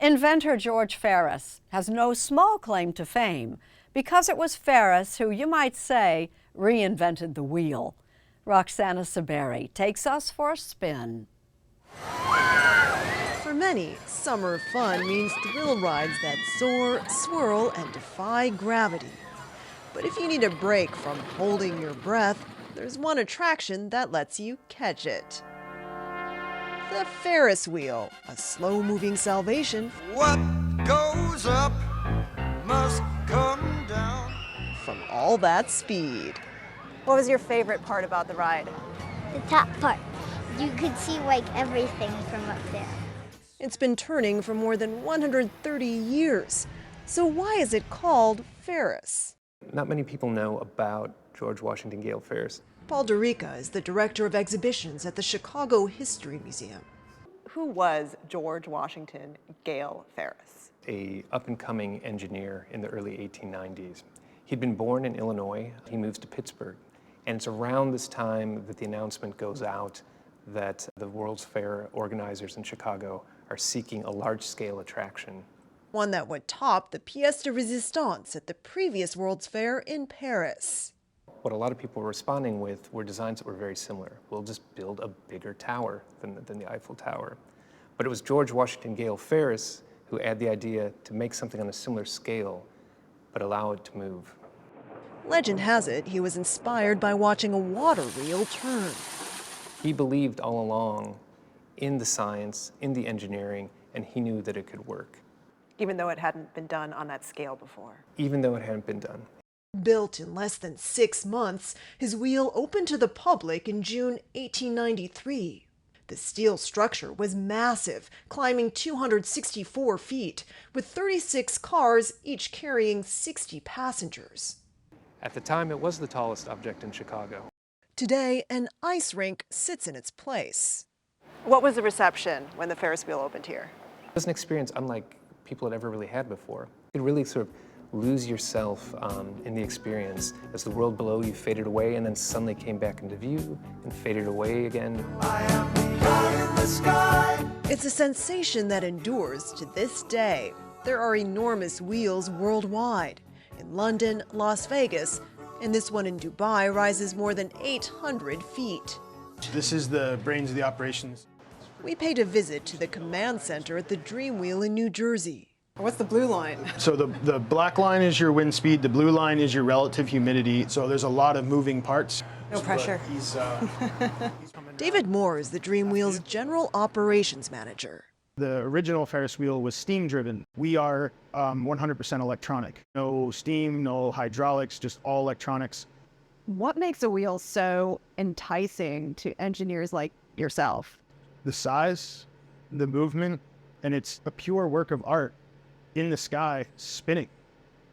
Inventor George Ferris has no small claim to fame because it was Ferris who, you might say, reinvented the wheel. Roxana Saberi takes us for a spin. For many, summer fun means thrill rides that soar, swirl, and defy gravity. But if you need a break from holding your breath, there's one attraction that lets you catch it. The Ferris Wheel, a slow-moving salvation. What goes up must come down. From all that speed. What was your favorite part about the ride? The top part. You could see like everything from up there. It's been turning for more than 130 years. So why is it called Ferris? Not many people know about George Washington Gale Ferris. Paul Derica is the director of exhibitions at the Chicago History Museum. Who was George Washington Gale Ferris? A up-and-coming engineer in the early 1890s. He'd been born in Illinois. He moves to Pittsburgh. And it's around this time that the announcement goes out that the World's Fair organizers in Chicago are seeking a large-scale attraction. One that would top the pièce de résistance at the previous World's Fair in Paris. What a lot of people were responding with were designs that were very similar. We'll just build a bigger tower than the Eiffel Tower. But it was George Washington Gale Ferris who had the idea to make something on a similar scale, but allow it to move. Legend has it he was inspired by watching a water wheel turn. He believed all along in the science, in the engineering, and he knew that it could work. Even though it hadn't been done on that scale before. Even though it hadn't been done. Built in less than 6 months, his wheel opened to the public in June 1893. The steel structure was massive, climbing 264 feet, with 36 cars, each carrying 60 passengers. At the time, it was the tallest object in Chicago. Today, an ice rink sits in its place. What was the reception when the Ferris wheel opened here? It was an experience unlike people had ever really had before. You could really sort of lose yourself in the experience as the world below you faded away and then suddenly came back into view and faded away again. I am high in the sky. It's a sensation that endures to this day. There are enormous wheels worldwide. In London, Las Vegas, and this one in Dubai rises more than 800 feet. This is the brains of the operations. We paid a visit to the command center at the Dream Wheel in New Jersey. What's the blue line? So the black line is your wind speed, the blue line is your relative humidity. So there's a lot of moving parts. No pressure. He's David Moore is the Dream Wheel's general operations manager. The original Ferris wheel was steam driven. We are 100% electronic. No steam, no hydraulics, just all electronics. What makes a wheel so enticing to engineers like yourself? The size, the movement, and it's a pure work of art in the sky, spinning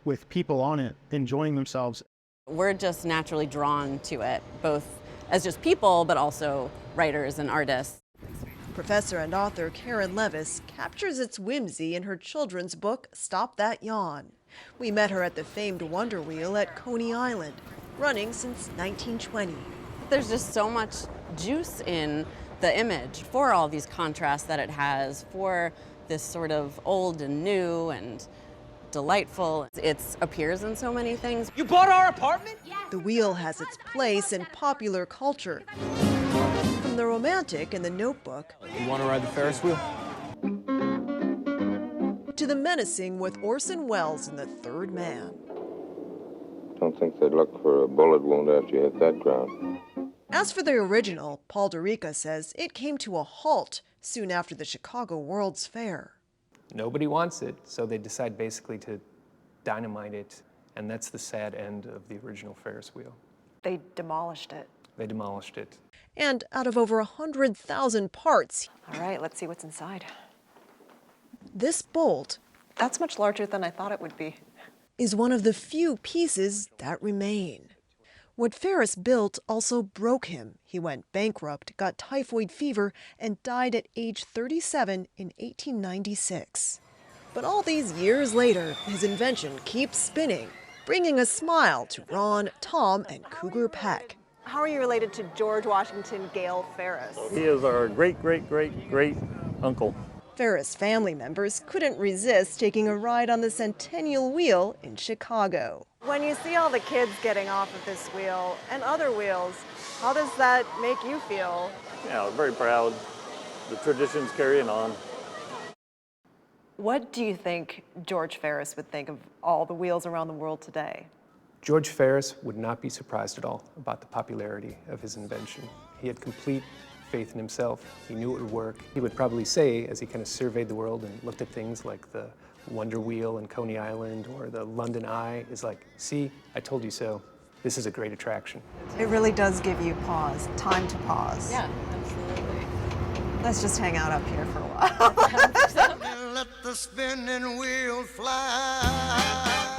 with people on it, enjoying themselves. We're just naturally drawn to it, both as just people, but also writers and artists. Professor and author Karen Levis captures its whimsy in her children's book, Stop That Yawn. We met her at the famed Wonder Wheel at Coney Island, running since 1920. There's just so much juice in the image for all these contrasts that it has, for this sort of old and new and delightful. It appears in so many things. You bought our apartment? The wheel has its place in popular culture. From the romantic in The Notebook You want to ride the Ferris wheel? to the menacing with Orson Welles in The Third Man. Don't think they'd look for a bullet wound after you hit that ground. As for the original, Paul Derica says it came to a halt soon after the Chicago World's Fair. Nobody wants it, so they decide basically to dynamite it, and that's the sad end of the original Ferris wheel. They demolished it. They demolished it. And out of over 100,000 parts, All right, let's see what's inside. this bolt That's much larger than I thought it would be. is one of the few pieces that remain. What Ferris built also broke him. He went bankrupt, got typhoid fever, and died at age 37 in 1896. But all these years later, his invention keeps spinning, bringing a smile to Ron, Tom, and Cougar Peck. How are you related to George Washington Gale Ferris? He is our great-great-great-great uncle. Ferris family members couldn't resist taking a ride on the Centennial Wheel in Chicago. When you see all the kids getting off of this wheel and other wheels, how does that make you feel? Yeah, we're very proud. The tradition's carrying on. What do you think George Ferris would think of all the wheels around the world today? George Ferris would not be surprised at all about the popularity of his invention. He had complete faith in himself. He knew it would work. He would probably say, as he kind of surveyed the world and looked at things like the Wonder Wheel in Coney Island or the London Eye, is like, see, I told you so. This is a great attraction. It really does give you pause, time to pause. Yeah, absolutely. Let's just hang out up here for a while. Let the spinning wheel fly.